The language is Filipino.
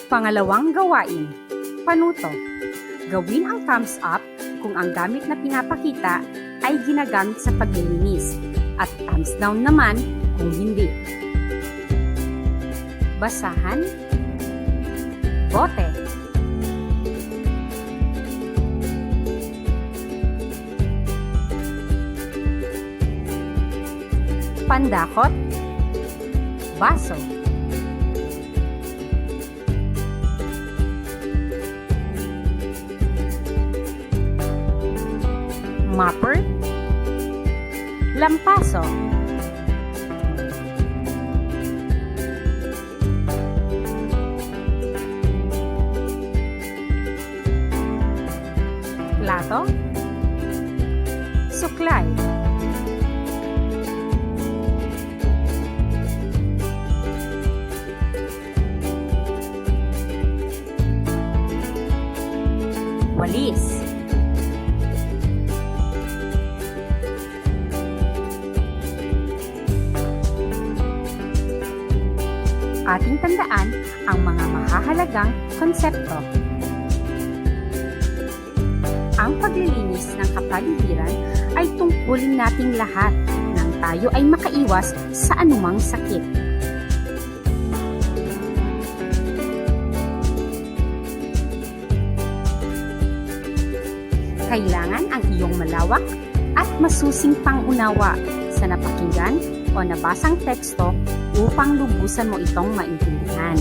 Pangalawang gawain, panuto. Gawin ang thumbs up kung ang gamit na pinapakita ay ginagamit sa paglilinis at thumbs down naman kung hindi. Basahan, bote. Pandakot, baso. Mopper, lampaso. Plato, suklay. Walis. Ating tandaan ang mga mahahalagang konsepto. Ang paglilinis ng kapaligiran ay tungkulin nating lahat nang tayo ay makaiwas sa anumang sakit. Kailangan ang iyong malawak at masusing pangunawa sa napakinggan o nabasang teksto upang lubusan mo itong maintindihan.